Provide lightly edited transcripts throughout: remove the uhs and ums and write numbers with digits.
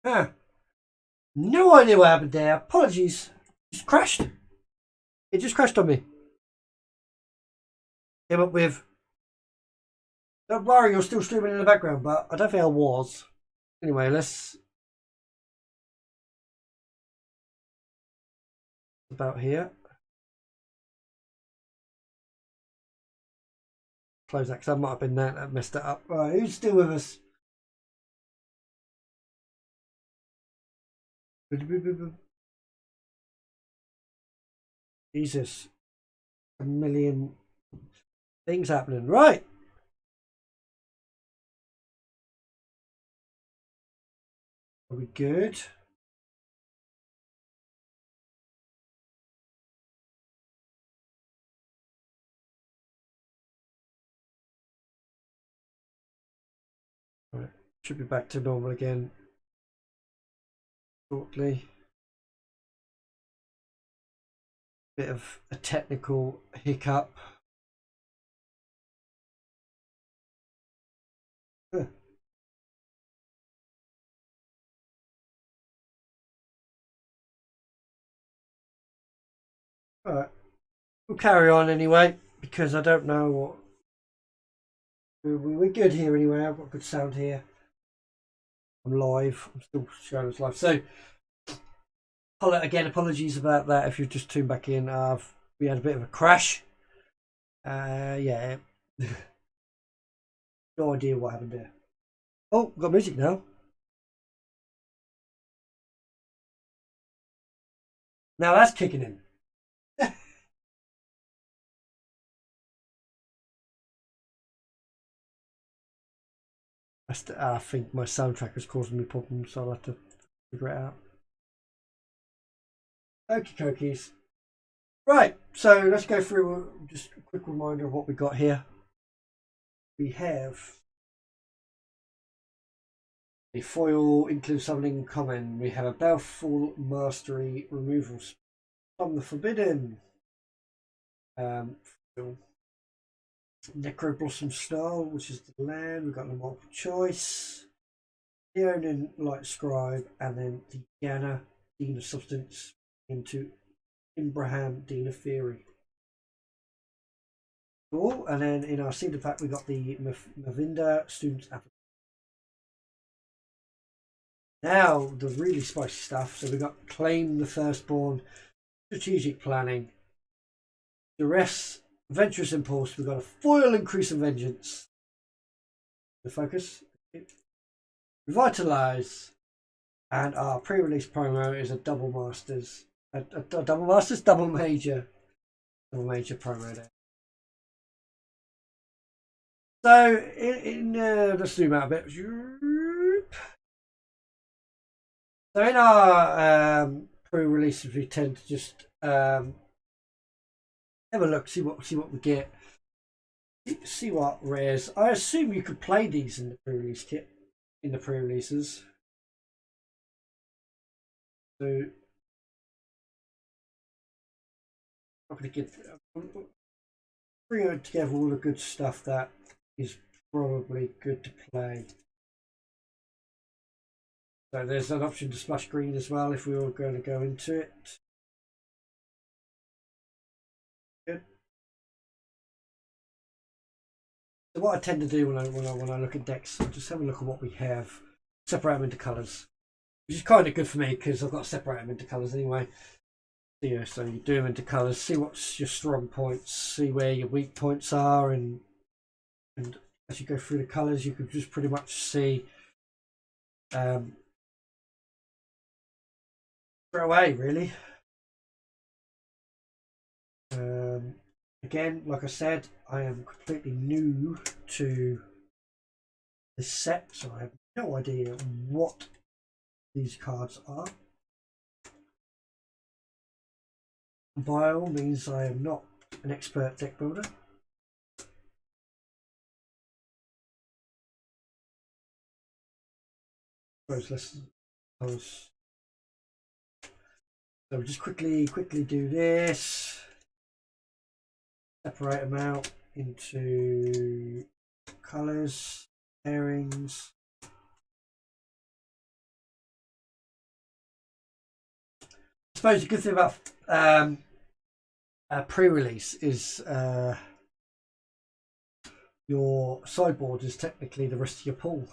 Huh. No idea what happened there. Apologies. Just crashed. It just crashed on me. Came up with, don't worry, you're still streaming in the background, but I don't think I was. Anyway, let's about here. Close that because that might have been that messed it up. Right, who's still with us? Jesus. A million things happening. Right. Are we good? Right. Should be back to normal again shortly. Bit of a technical hiccup. Alright. We'll carry on anyway, because I don't know what. We're good here anyway. I've got good sound here. I'm live. I'm still showing us live. So, again, apologies about that if you've just tuned back in. We had a bit of a crash. Yeah. No idea what happened there. Oh, we've got music now. Now that's kicking in. I think my soundtrack is causing me problems, so I'll have to figure it out. Okie dokies. Right, so let's go through just a quick reminder of what we got here. We have a foil includes something common. We have a Baleful Mastery removal from the Forbidden. Necroblossom Snarl, which is the land. We've got the multiple choice. Leonin Light Scribe, and then the Yana Dean of Substance into Imbraham Dean of Theory. Cool. And then in our sealed pack we got the Mavinda Student's Application. Now the really spicy stuff. So we got Claim the Firstborn, Strategic Planning, Duress, Adventurous Impulse. We've got a Foil Increase of Vengeance. The focus. Revitalize. And our pre-release promo is a double masters. Double major promo there. So let's zoom out a bit. So in our pre-releases, we tend to just have a look, see what we get, see what rares. I assume you could play these in the pre-release kit, in the pre-releases. So I'm going to bring together all the good stuff that is probably good to play. So there's an option to splash green as well if we were going to go into it. Good. So what I tend to do when I look at decks, I just have a look at what we have, separate them into colours, which is kind of good for me because I've got to separate them into colours anyway. Yeah, so you do them into colours, see what's your strong points, see where your weak points are, and as you go through the colours, you can just pretty much see straight away, really. Again, like I said, I am completely new to this set, so I have no idea what these cards are. By all means, I am not an expert deck builder. So we'll just quickly do this. Separate them out into colours, pairings. suppose the good thing about pre-release is your sideboard is technically the rest of your pool.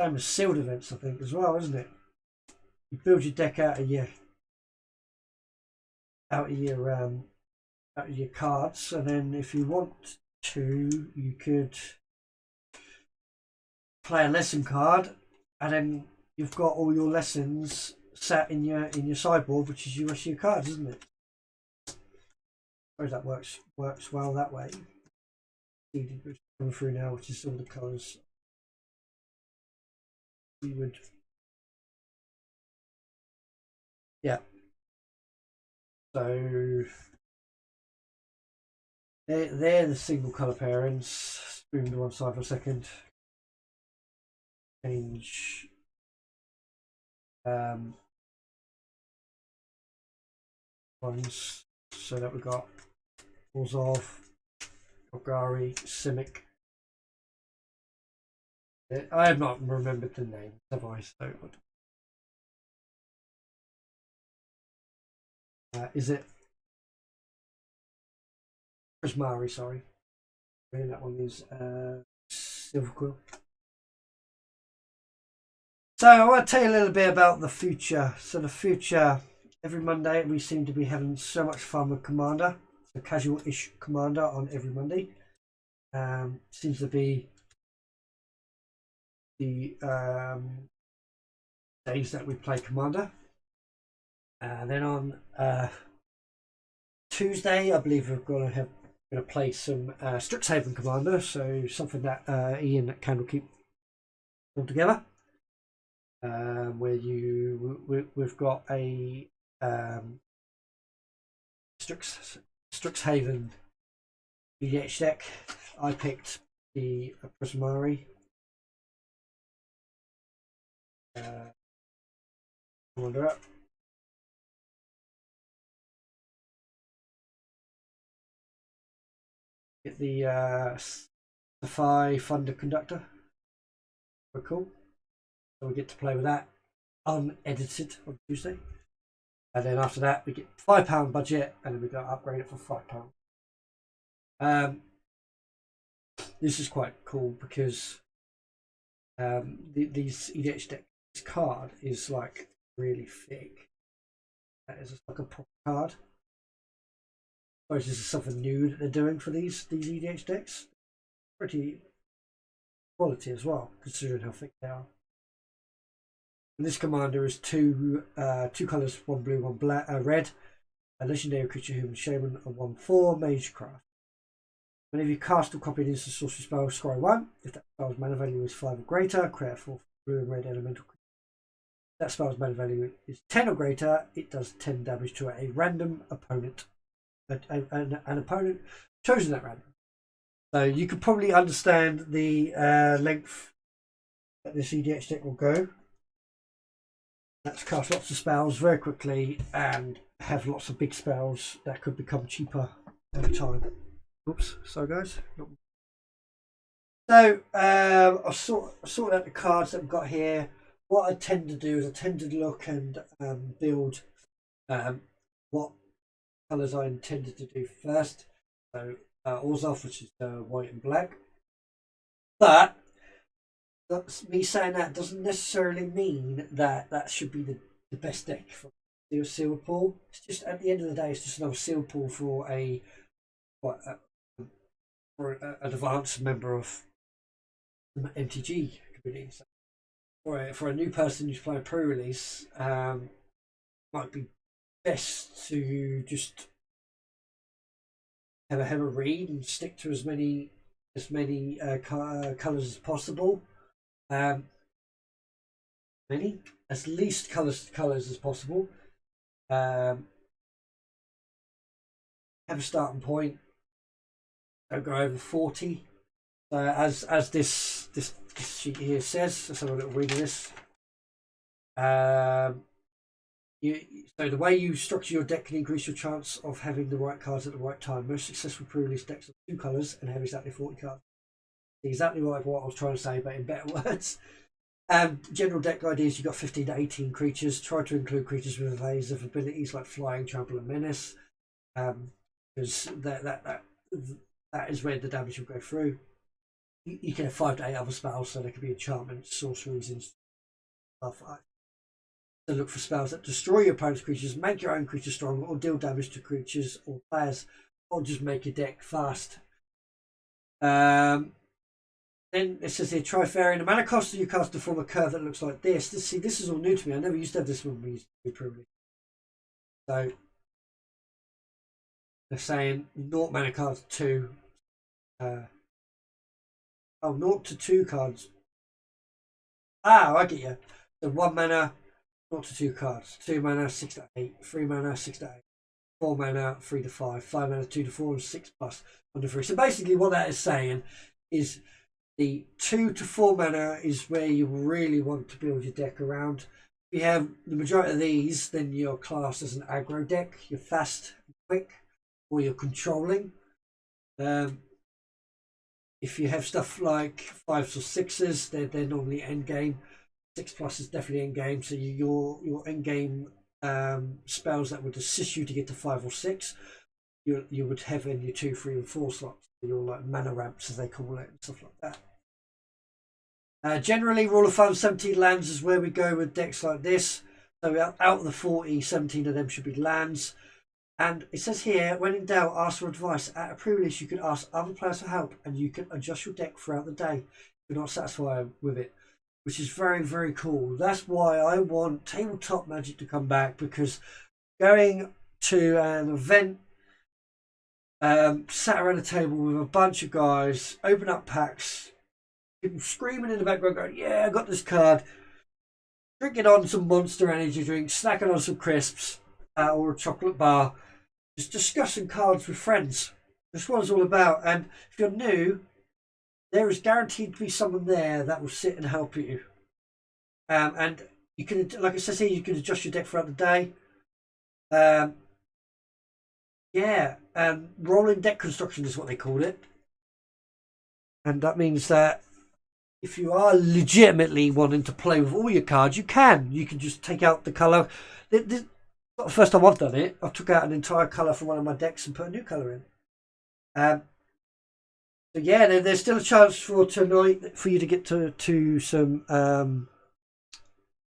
Same as sealed events, I think, as well, isn't it? You build your deck out of your cards, and then if you want to, you could play a lesson card, and then you've got all your lessons sat in your sideboard, which is your rest of your cards, isn't it? I suppose that works well that way. Coming through now, which is all the colours we would. Yeah. So they're the single colour pairings. Move to one side for a second. Change ones so that we've got Orzhov, Bulverik, Simic. I have not remembered the name, have I? So is it Prismari? Sorry, that one is Silverquill. So I want to tell you a little bit about the future. So the future, every Monday we seem to be having so much fun with Commander. So casual-ish Commander on every Monday. Seems to be the days that we play Commander. Then on Tuesday, I believe we're going to play some Strixhaven Commander. So something that Ian at Candlekeep all together. Where we've got a Strixhaven EDH deck. I picked the Prismari. Wander up. Get the Safai Thunder Conductor. We're cool. So we get to play with that unedited on Tuesday. And then after that we get £5 budget, and then we got to upgrade it for £5. This is quite cool because these EDH deck card is like really thick. That is like a proper card. I suppose this is something new that they're doing for these EDH decks. Pretty quality as well, considering how thick they are. And this commander is two colours, one blue, one black, red. A legendary creature, human shaman, and 1/4 magecraft. Whenever you cast or copy an instant sorcery spell, scry 1. If that spell's mana value is 5 or greater, create a 4 blue and red elemental creature. If that spell's mana value is 10 or greater, it does 10 damage to a random opponent. An opponent chosen at random. So you could probably understand the length that this EDH deck will go. That's cast lots of spells very quickly and have lots of big spells that could become cheaper over time. Oops, sorry guys. So I've sorted out the cards that we've got here. What I tend to do is I tend to look and build what colours I intended to do first. So Orzhov, which is white and black. But that's me saying that doesn't necessarily mean that that should be the best deck for the sealed pool. It's just at the end of the day, it's just another sealed pool for an advanced member of the MTG community. So for a new person who's playing pre-release, might be best to just have a read and stick to as many colours as possible. As least colours as possible. Have a starting point. Don't go over 40. As this sheet here says. Let's have a little read of this. So the way you structure your deck can increase your chance of having the right cards at the right time. Most successful pre-release decks have 2 colours and have exactly 40 cards. Exactly what I was trying to say, but in better words. General deck ideas, you've got 15 to 18 creatures. Try to include creatures with evasive abilities like flying, trample, and menace. Because that is where the damage will go through. You can have 5 to 8 other spells, so there could be enchantments, sorceries, and stuff. So look for spells that destroy your opponent's creatures, make your own creatures stronger, or deal damage to creatures or players, or just make your deck fast. Then it says here, try varying the mana cost of your cast to form a curve that looks like this. See, this is all new to me. I never used to have this when we used to do Prerelease. So they're saying 0 mana cards 2. 0 to 2 cards. I get you. So 1 mana, 0 to 2 cards. 2 mana, 6 to 8. 3 mana, 6 to 8. 4 mana, 3 to 5. 5 mana, 2 to 4, and 6 plus 1 to 3. So basically what that is saying is the 2 to 4 mana is where you really want to build your deck around. If you have the majority of these, then you're classed as an aggro deck. You're fast and quick, or you're controlling. If you have stuff like 5s or 6s, they're normally end game. 6 plus is definitely end game. So your end game spells that would assist you to get to 5 or 6, you would have in your 2, 3, and 4 slots. Your like mana ramps, as they call it, and stuff like that. Generally, rule of thumb, 17 lands is where we go with decks like this. So out of the 40, 17 of them should be lands. And it says here, when in doubt, ask for advice. At a pre-release, you can ask other players for help, and you can adjust your deck throughout the day if you're not satisfied with it, which is very, very cool. That's why I want Tabletop Magic to come back, because going to an event, sat around a table with a bunch of guys, open up packs, people screaming in the background going, yeah, I got this card, drinking on some Monster Energy drink, snacking on some crisps or a chocolate bar, just discussing cards with friends. That's what it's all about. And if you're new, there is guaranteed to be someone there that will sit and help you. And you can, like it says here, you can adjust your deck throughout the day. Rolling deck construction is what they call it. And that means that if you are legitimately wanting to play with all your cards, you can. You can just take out the colour. This is not the first time I've done it. I took out an entire colour from one of my decks and put a new colour in. So yeah, there's still a chance for tonight for you to get to some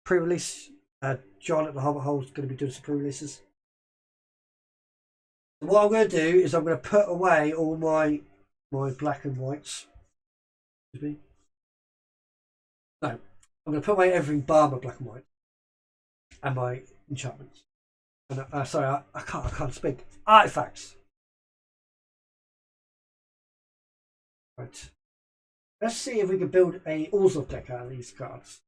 pre-release. John at the Hobbit Hole is going to be doing some pre-releases. And what I'm going to do is I'm going to put away all my black and whites. Excuse me. No, I'm going to put away everything bar my black and white and my enchantments. And, sorry, I can't speak. Artifacts. Right. Let's see if we can build a Orzhov deck out of these cards.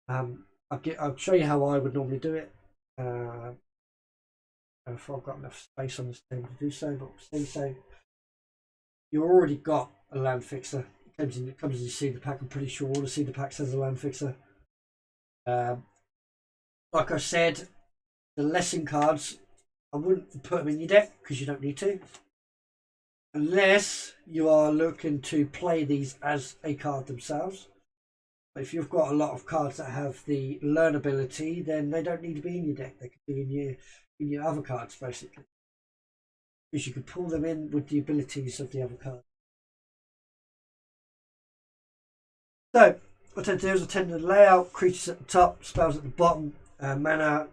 I'll show you how I would normally do it. If I've got enough space on this table to do so, but we'll see. So you already got a land fixer. It comes as you see the pack. I'm pretty sure all the seeder packs has a land fixer. Like I said, the lesson cards, I wouldn't put them in your deck because you don't need to, unless you are looking to play these as a card themselves. But if you've got a lot of cards that have the learn ability, then they don't need to be in your deck. They could be in your other cards, basically, because you could pull them in with the abilities of the other cards. So what I tend to do is I tend to lay out creatures at the top, spells at the bottom, mana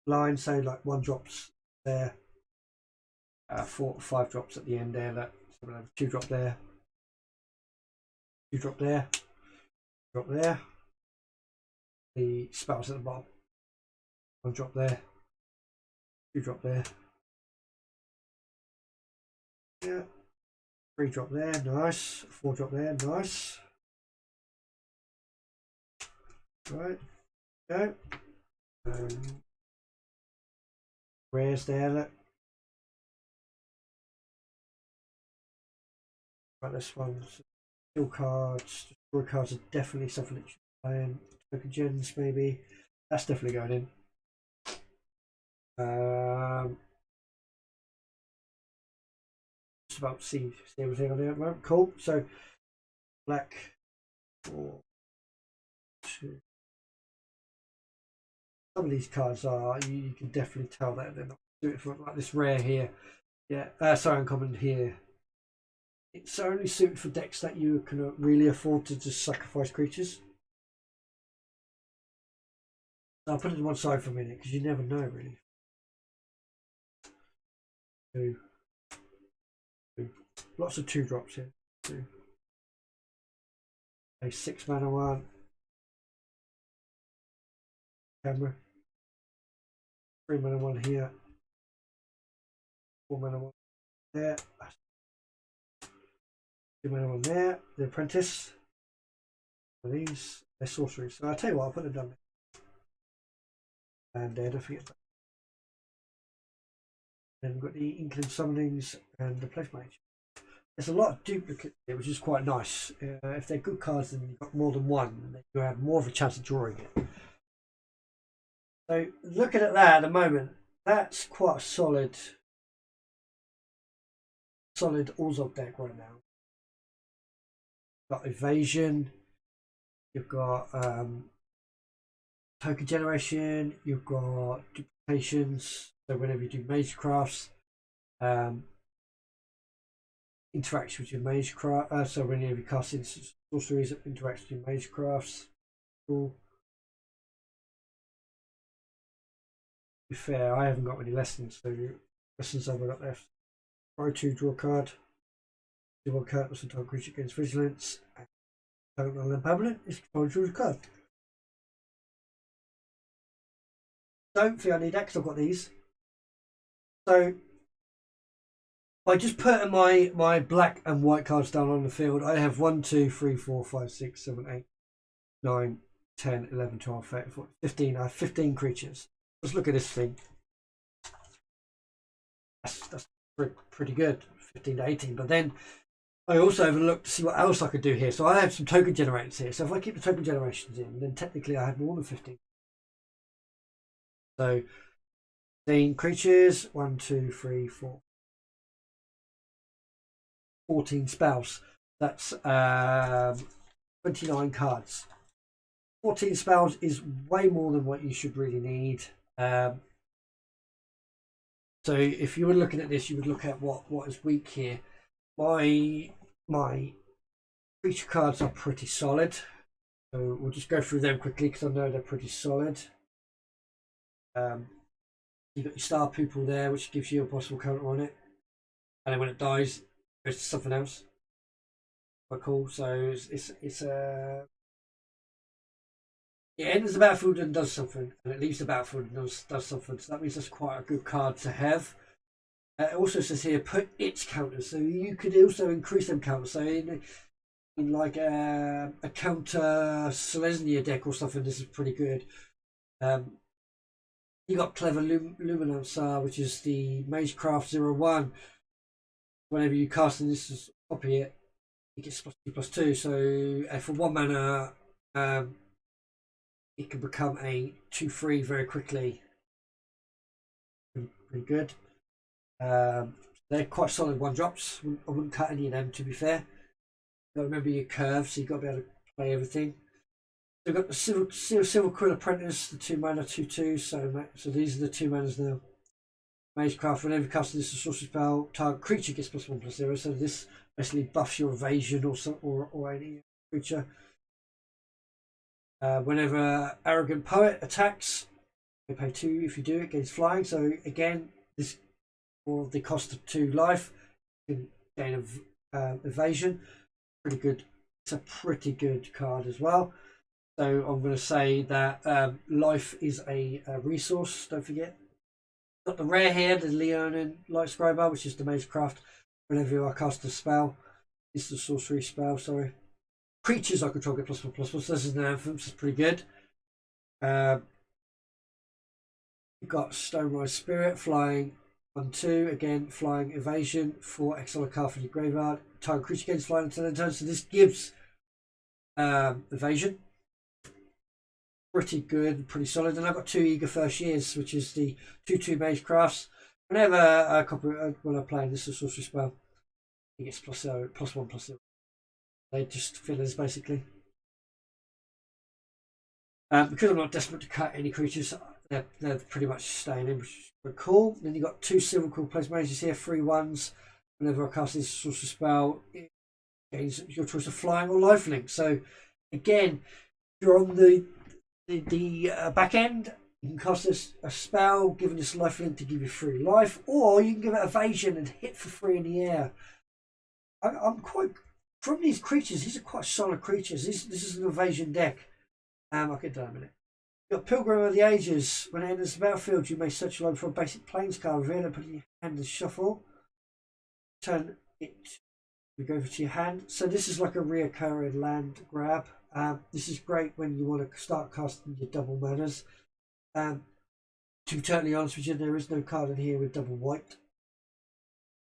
line, so like 1 drops there, 4 or 5 drops at the end there, that 2 drop there, 2 drop there, drop there, the spells at the bottom, 1 drop there, 2 drop there, yeah, 3 drop there, nice, 4 drop there, nice. Right, go. Rares there, look. Right, this one. Still cards. Destroy cards are definitely something that you should play in. Token gens, maybe. That's definitely going in. Just about to see everything on there at the moment. Cool. So, black 4, some of these cards are, you can definitely tell that they're not suited for it, like this rare here. Yeah, sorry, uncommon here. It's only suited for decks that you can really afford to just sacrifice creatures. So I'll put it to one side for a minute because you never know really. Two. Lots of 2-drops here. Two. A 6-mana one. Camera. 3-mana one here. 4-mana one there. 2-mana one there. The Apprentice. These. They're sorceries. So I'll tell you what, I'll put them down there. And don't forget that. Then we've got the Inkling Summonings and the Place Mage. There's a lot of duplicates here, which is quite nice. If they're good cards and you've got more than one, then you have more of a chance of drawing it. So looking at that at the moment, that's quite a solid Orzhov deck right now. You've got Evasion, you've got Token Generation, you've got Duplications, so whenever you do Magecrafts, interaction with your Magecraft, so whenever you cast instant sorceries, it interacts with your Magecrafts. Cool. To be fair, I haven't got any lessons, so lessons I've got left. Borrow 2, draw a card. Do 1 card with some target creature against vigilance. Target non-permanent is control, draw a card. Don't feel I need X, I've got these. So by just putting my black and white cards down on the field, I have 1, 2, 3, 4, 5, 6, 7, 8, 9, 10, 11, 12, 13, 14, 15. I have 15 creatures. Let's look at this thing. That's pretty good, 15 to 18. But then I also have a look to see what else I could do here. So I have some token generators here. So if I keep the token generations in, then technically I have more than 15. So 15 creatures, 1, 2, 3, 4, 14 spells. That's 29 cards. 14 spells is way more than what you should really need. So if you were looking at this, you would look at what is weak here. My creature cards are pretty solid. So we'll just go through them quickly because I know they're pretty solid. You've got your Star Pupil there, which gives you a possible counter on it. And then when it dies, it goes to something else. Quite cool. So it's a it enters the battlefield and does something, and it leaves the battlefield and does something. So that means that's quite a good card to have. It also says here, put its counters. So you could also increase them counters. So in like a counter Selesnya deck or something, this is pretty good. You got Clever Luminancer, which is the Magecraft 01. Whenever you cast and this is copy it, it gets +2/+2. So for 1 mana, it can become a 2/3 very quickly. Pretty good. They're quite solid 1-drops. I wouldn't cut any of them, to be fair. Got to remember your curve, so you've got to be able to play everything. We've got the Silverquill Apprentice, the 2-mana 2/2. So these are the 2 manas now. Magecraft, whenever you cast this sorcery spell, target creature gets +1/+0. So this basically buffs your evasion or any creature. Whenever Arrogant Poet attacks, you pay 2 if you do it, gains flying. So again, this for the cost of 2 life, you can gain evasion. Pretty good. It's a pretty good card as well. So I'm going to say that life is a resource. Don't forget. Got the rare here, the Leonin Light Scriber, which is the Magecraft. Whenever I cast a spell, it's the sorcery spell. Sorry. Creatures I control get +1/+1. So this is an anthem, so it's pretty good. You've got Stonerise Spirit, flying 1/2, again flying evasion, 4 exile a card from your graveyard. Target creature gains flying until end turn. So this gives evasion. Pretty good, pretty solid. And I've got 2 Eager First Years, which is the 2/2 Magecrafts. Whenever when I play this is a sorcery spell, it gets +1/+0. They just fillers basically. Because I'm not desperate to cut any creatures, they're pretty much staying in, which is pretty cool. Then you've got 2 Silverquill Plasmages here, 3/1s. Whenever I cast this sort of spell, it gains your choice of flying or lifelink. So again, if you're on the back end, you can cast this a spell, giving this lifelink to give you 3 life, or you can give it evasion and hit for 3 in the air. I'm quite from these creatures. These are quite solid creatures. This is an evasion deck. I'll get done in a minute. You've got Pilgrim of the Ages. When it enters the battlefield, you may search your library for a basic plains card. Reveal it, put it in your hand and shuffle. Turn it. You go over to your hand. So this is like a reoccurring land grab. This is great when you want to start casting your double manas. To be totally honest with you, there is no card in here with double white.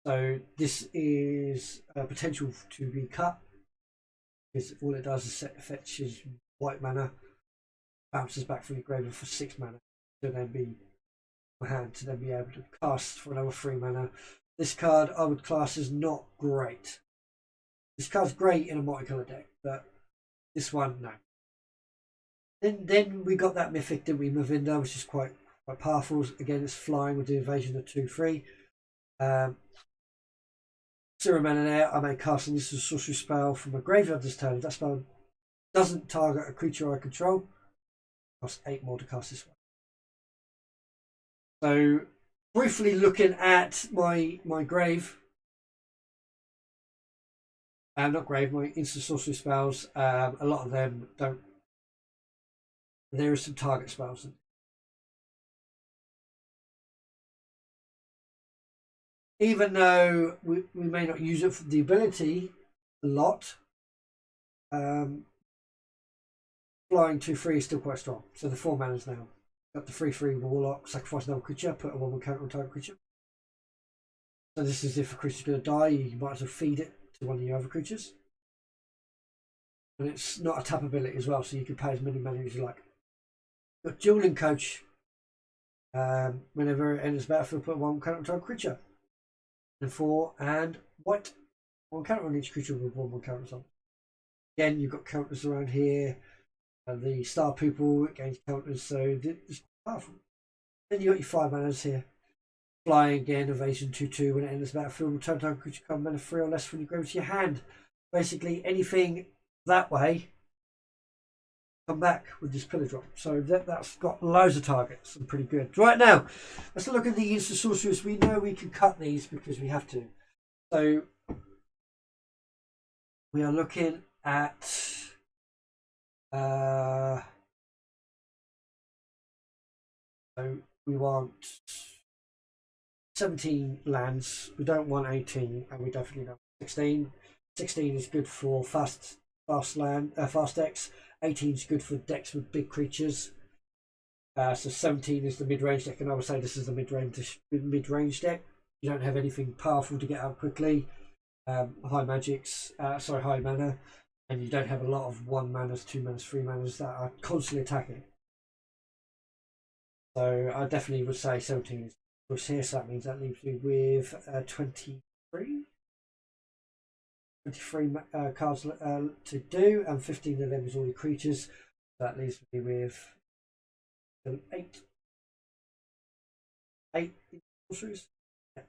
So this is a potential to be cut, because all it does is fetches white mana, bounces back from your graveyard for 6 mana, to then be hand to then be able to cast for another 3 mana. This card I would class as not great. This card's great in a multicolour deck, but this one no. Then we got that mythic, didn't we, Mavinda, which is quite powerful. Again, it's flying with the evasion of 2/3. 0 mana there. I may cast this as a sorcery spell from a graveyard this turn. If that spell doesn't target a creature I control, it costs 8 more to cast this one. So briefly looking at my grave, not grave, my instant sorcery spells. A lot of them don't. There are some target spells. Even though we may not use it for the ability a lot, flying 2/3 is still quite strong. So the 4 manas now. Got the 3/3 Warlock, sacrifice another creature, put a 1/1 counter on target creature. So this is if a creature's going to die, you might as well feed it to one of your other creatures. And it's not a tap ability as well, so you can pay as many mana as you like. Got Dueling Coach. Whenever it enters battlefield, put 1 counter on target creature. And 4 and white. 1 counter on each creature with 1/1 counters on. Again, you've got counters around here. The Star Pupil gains counters, so it's powerful. Then you got your 5 manas here. Flying again, evasion 2/2. When it enters the battlefield, return target creature card mana 3 or less from your grave to your hand. Basically, anything that way, come back with this pillar drop. So that's got loads of targets and pretty good. Right now, let's look at the instant sorceries. We know we can cut these because we have to. So we are looking at so we want 17 lands. We don't want 18, and we definitely don't want 16. 16 is good for fast decks. 18 is good for decks with big creatures. So 17 is the mid-range deck, and I would say this is the mid-range deck. You don't have anything powerful to get out quickly. High magics, high mana, and you don't have a lot of 1 manas, 2 manas, 3 manas that are constantly attacking. So I definitely would say 17 is push here. So that means that leaves me with 23 cards to do, and 15 of them is all the creatures. That leaves me with 8 sorceries. Yeah.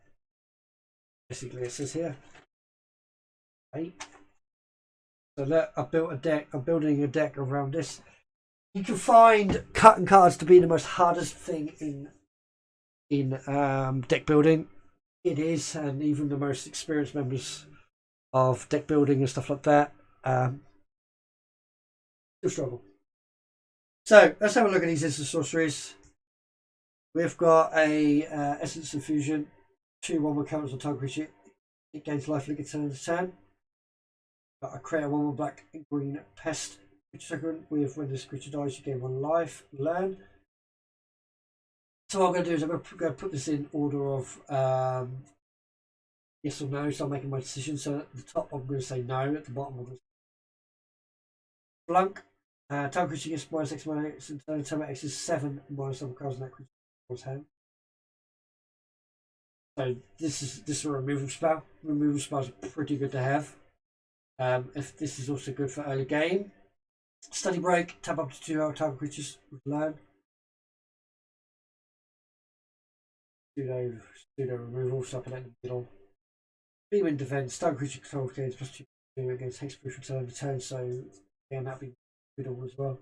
Basically, it says here 8. So look, I've built a deck. I'm building a deck around this. You can find cutting cards to be the most hardest thing in deck building. It is, and even the most experienced members of deck building and stuff like that still struggle. So let's have a look at these instant sorceries. We've got a Essence of Fusion, 2/1 counters on target creature. It gains life link at turn. I create a 1/1 black and green pest creature with when this creature dies, you gain 1 life. Learn. So what I'm going to do is I'm going to put this in order of yes or no. So I'm making my decision. So at the top I'm going to say no. At the bottom I'm going to say Flunk. Target creature gets -X mana. And turn X is 7 minus double cards in that creature's hand. So this is a removal spell. Removal spells are pretty good to have. If this is also good for early game. Study Break, tap up to 2 target creatures with Learn. pseudo removal, so I can let them get on. Beam in defense, stun creature control gains +2 against hexproof until end of turn, so again that'd be good as well.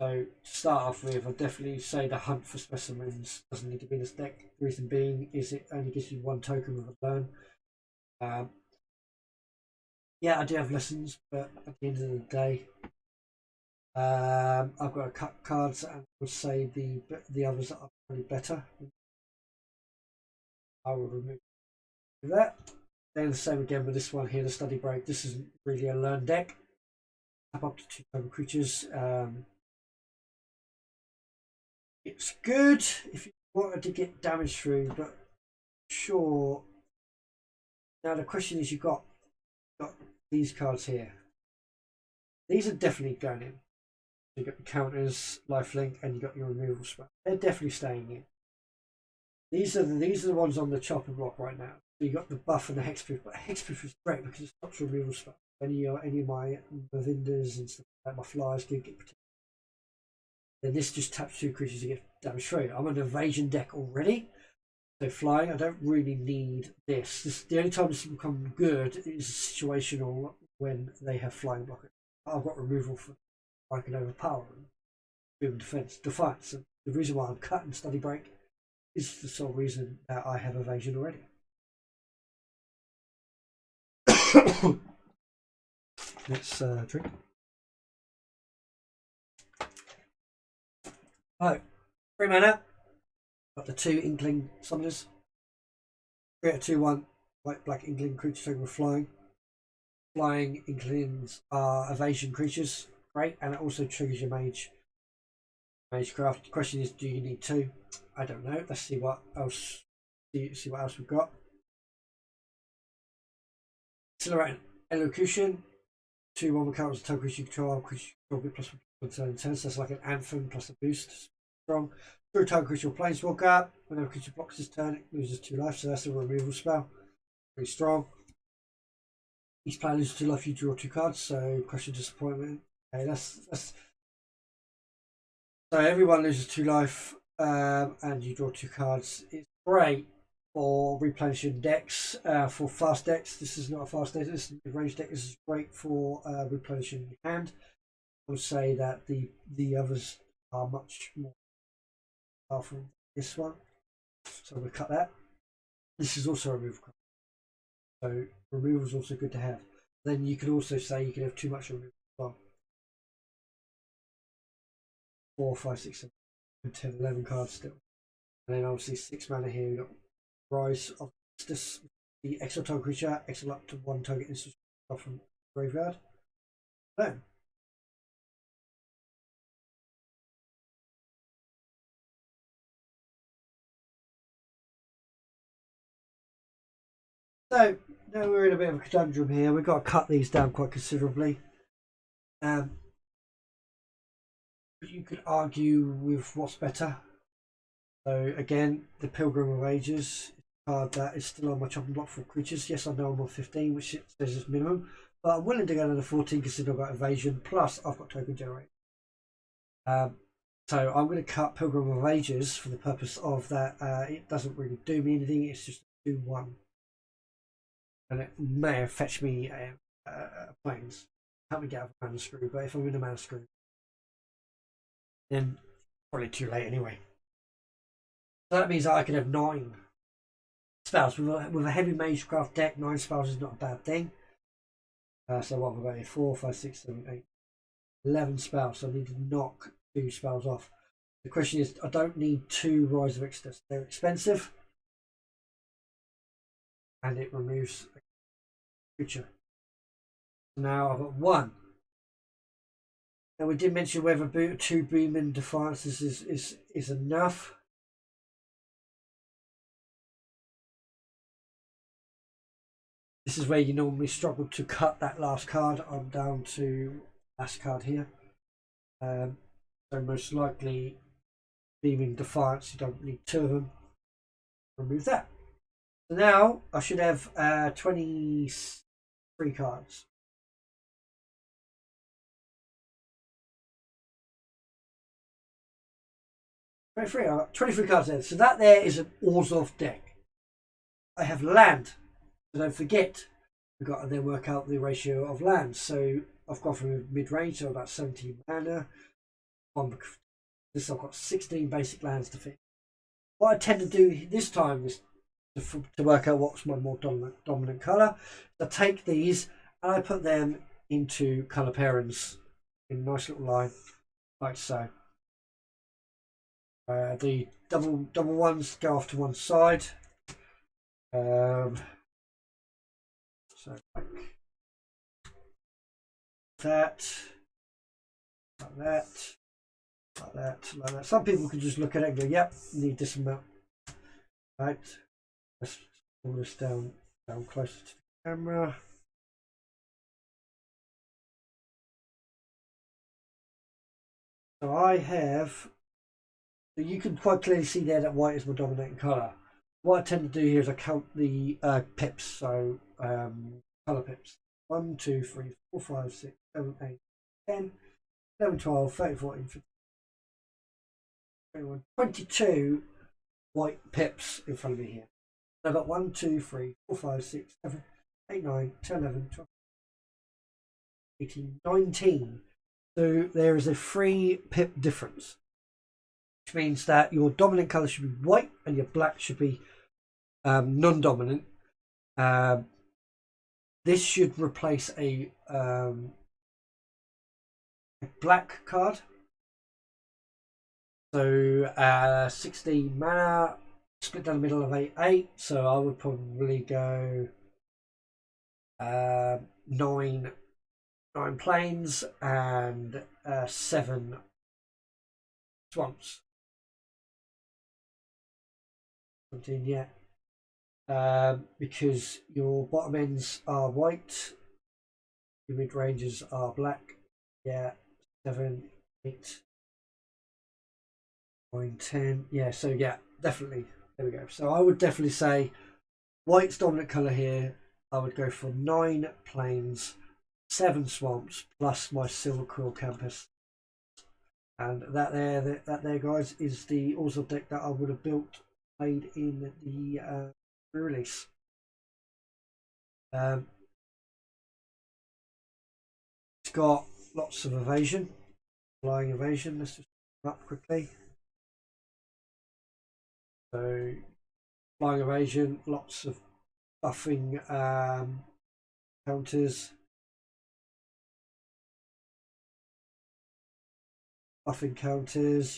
So to start off with, I'd definitely say the hunt for specimens doesn't need to be in this deck. The reason being is it only gives you 1 token with a learn. Yeah, I do have lessons, but at the end of the day, I've got to cut cards and would say the others are probably better. I will remove that. Then the same again with this one here, the study break. This isn't really a learn deck. Tap up to 2 token creatures. It's good if you wanted to get damage through, but sure. Now the question is, you've got these cards here. These are definitely going in. You got the counters, lifelink, and you got your removal spell. They're definitely staying in. These are the ones on the chopping block right now. So you got the buff and the hexproof, but hexproof is great because it stops removal spell. Any of my Lavinders and stuff like my flyers can get protected. Then this just taps 2 creatures to get damage through. I'm an evasion deck already, so flying, I don't really need this. The only time this will become good is situational when they have flying blockers. I've got removal for I can overpower them. Boom, defiance. And the reason why I'm cutting study break is the sole reason that I have evasion already. Let's drink. Right, 3 mana. Got the 2 Inkling Summoners. Create a 2/1 white black Inkling creature with flying. Flying Inklings are evasion creatures. Great, and it also triggers your Magecraft. The question is, do you need 2? I don't know. Let's see what else. See what else we've got. Accelerate Elocution. 2/1 counters token creature control. Creature control +1 turn 10. So that's like an anthem plus a boost. Strong. Through a token creature planeswalker. Whenever a creature blocks this turn, it loses 2 life. So that's a removal spell. Pretty strong. Each player loses 2 life. You draw 2 cards. So crush your disappointment. Okay, that's so everyone loses 2 life, and you draw 2 cards. It's great for replenishing decks, for fast decks. This is not a fast deck, this is a range deck. This is great for replenishing your hand. I would say that the others are much more powerful than this one. So we'll cut that. This is also a removal card. So removal is also good to have. Then you can also say you can have too much removal as well. 4, 5, 6, 7, 10, 11 cards still. And then obviously 6 mana here. We've got Rise of Justice, the extra token creature, extra up to 1 target instant from graveyard. Boom. So now we're in a bit of a conundrum here. We've got to cut these down quite considerably. You could argue with what's better. So again, the Pilgrim of Ages card that is still on my chopping block for creatures. Yes, I know I'm on 15, which says is minimum, but I'm willing to go to the 14 considering I've got evasion, plus I've got token generate. So I'm going to cut Pilgrim of Ages for the purpose of that. It doesn't really do me anything. It's just a 2/1, and it may have fetched me planes. Help me get out of mana screw, but if I'm in a mana screw, then probably too late anyway. So that means I can have 9 spells. With a heavy Magecraft deck, 9 spells is not a bad thing. So what have I got here? 4, 5, 6, 7, 8, 11 spells. So I need to knock 2 spells off. The question is, I don't need 2 Rise of Exodus. They're expensive. And it removes a creature. Now I've got 1. Now we did mention whether 2 Beam and Defiances is enough. This is where you normally struggle to cut that last card. I'm down to last card here. So most likely Beaming Defiance, you don't need 2 of them. Remove that. So now I should have 23 cards. 23 cards there. So that there is an Orzhov deck. I have land. So don't forget, we've got to then work out the ratio of lands. So I've gone from mid-range, so about 17 mana. On this, I've got 16 basic lands to fit. What I tend to do this time is to work out what's my more dominant colour. I take these and I put them into colour pairings in a nice little line, like so. The double ones go off to one side. So like that, like that, like that, like that. Some people can just look at it and go, "Yep, need this amount." Right. Let's pull this down closer to the camera. So I have. So you can quite clearly see there that white is my dominating colour. What I tend to do here is I count the pips, so colour pips. 1, 2, 3, 4, 5, 6, 7, 8, 10, 11, 12, 13, 14, 15, 21, 22 white pips in front of me here. I've got 1, 2, 3, 4, 5, 6, 7, 8, 9, 10, 11, 12, 18, 19. So there is a 3 pip difference, which means that your dominant colour should be white and your black should be non-dominant. This should replace a black card. So 16 mana, split down the middle of 8/8. So I would probably go 9 plains and 7 swamps. 17, yeah. Because your bottom ends are white, your mid ranges are black. Yeah, 7, 8, 9, 10. Yeah, so yeah, definitely. There we go. So I would definitely say white's dominant colour here. I would go for 9 plains, 7 swamps, plus my Silverquill campus. And that there, guys, is the Orzhov deck that I would have played in the release. It's got lots of evasion, flying evasion. Let's just put up quickly. So flying evasion, lots of buffing counters,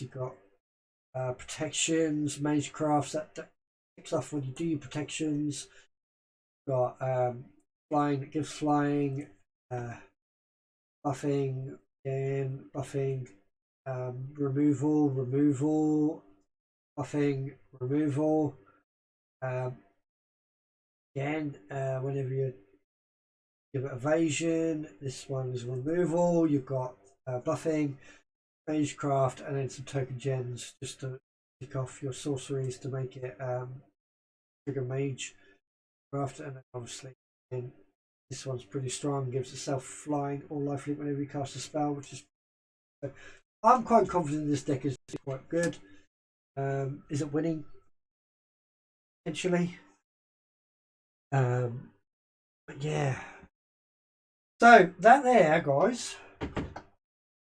you've got protections, magecrafts that kicks off when you do your protections. You've got flying that gives flying, buffing, again, buffing, removal, buffing, removal. Again, whenever you give it evasion, this one is removal. You've got buffing, magecraft, and then some token gens just to kick off your sorceries to make it trigger mage craft. And then obviously again, this one's pretty strong, gives itself flying or lifelink whenever you cast a spell, which is I'm quite confident this deck is quite good. Is it winning? Potentially. But yeah. So that there, guys,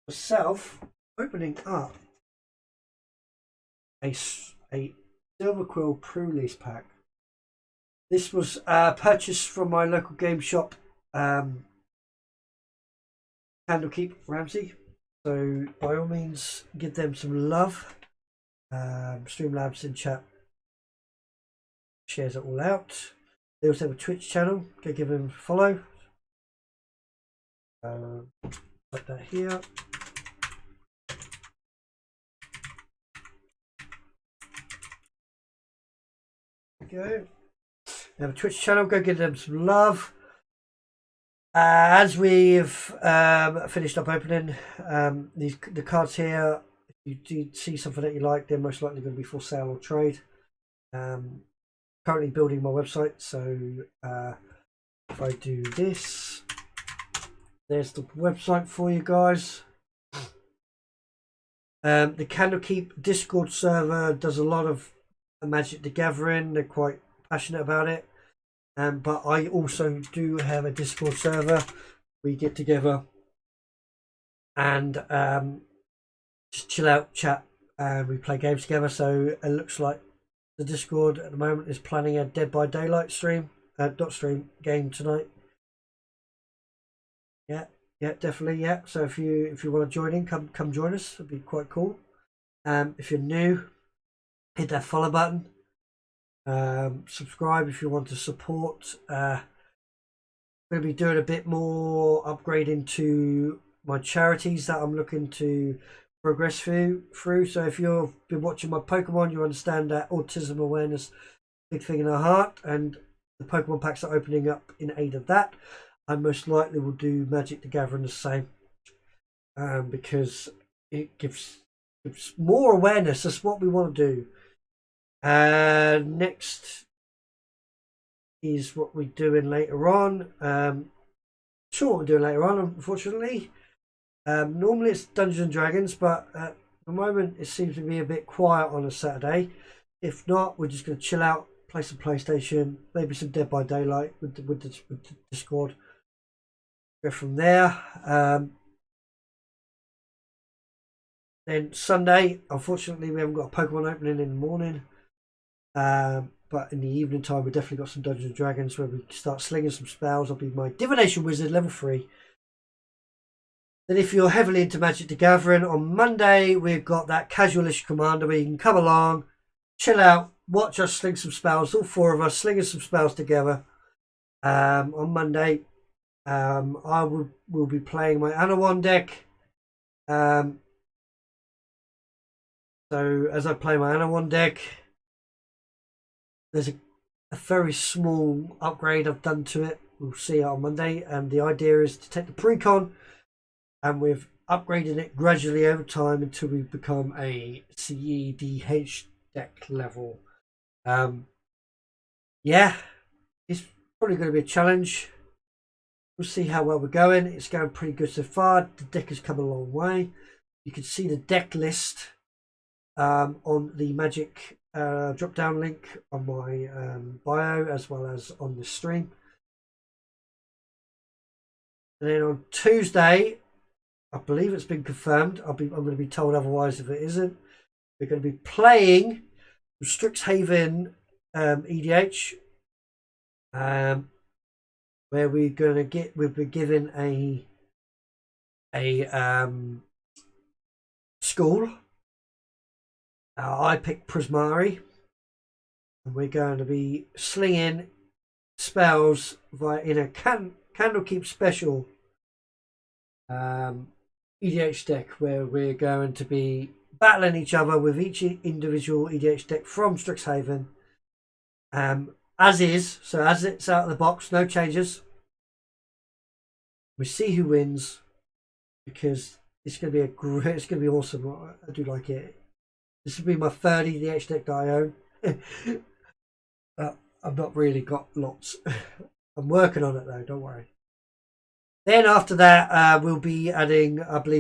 myself opening up a Silverquill Prerelease pack. This was purchased from my local game shop, Candlekeep Ramsey. So by all means, give them some love. Streamlabs in chat shares it all out. They also have a Twitch channel. Go give them a follow. Put that here. There we go. They have a Twitch channel. Go give them some love. As we've finished up opening the cards here, if you do see something that you like, they're most likely going to be for sale or trade. Currently building my website, so if I do this, there's the website for you guys. The Candlekeep Discord server does a lot of Magic the Gathering. They're quite passionate about it. But I also do have a Discord server. We get together and just chill out, chat, and we play games together. So it looks like the Discord at the moment is planning a Dead by Daylight game tonight. Yeah, definitely. Yeah. So if you want to join in, come join us. It'd be quite cool. If you're new, hit that follow button. Subscribe if you want to support. I'm going to be doing a bit more upgrading to my charities that I'm looking to progress through. So if you've been watching my Pokemon, you understand that autism awareness, big thing in our heart, and the Pokemon packs are opening up in aid of that. I most likely will do Magic the Gathering the same, because it gives more awareness. That's what we want to do. Next is what we're doing later on. Sure, what we're doing later on, unfortunately. Normally it's Dungeons and Dragons, but at the moment it seems to be a bit quiet on a Saturday. If not, we're just going to chill out, play some PlayStation, maybe some Dead by Daylight with the Discord. Go from there. Then Sunday, unfortunately, we haven't got a Pokemon opening in the morning. But in the evening time, we definitely got some Dungeons and Dragons where we start slinging some spells. I'll be my Divination Wizard level 3. Then if you're heavily into Magic the Gathering, on Monday, we've got that casualish commander where you can come along, chill out, watch us sling some spells, all 4 of us slinging some spells together. On Monday, I will be playing my Anawan deck. So as I play my Anawan deck, there's a very small upgrade I've done to it. We'll see it on Monday. And the idea is to take the Precon, and we've upgraded it gradually over time until we become a CEDH deck level. Yeah, it's probably going to be a challenge. We'll see how well we're going. It's going pretty good so far. The deck has come a long way. You can see the deck list on the Magic drop down link on my bio, as well as on the stream. And then on Tuesday, I believe it's been confirmed. I'm going to be told otherwise if it isn't. We're going to be playing Strixhaven EDH, where we'll be given a school. I picked Prismari, and we're going to be slinging spells in a Candlekeep special EDH deck, where we're going to be battling each other with each individual EDH deck from Strixhaven, as is. So as it's out of the box, no changes. We see who wins, because it's going to be it's going to be awesome. I do like it. This will be my 3rd EDH deck that I own. I've not really got lots. I'm working on it though, don't worry. Then after that, we'll be adding, I believe,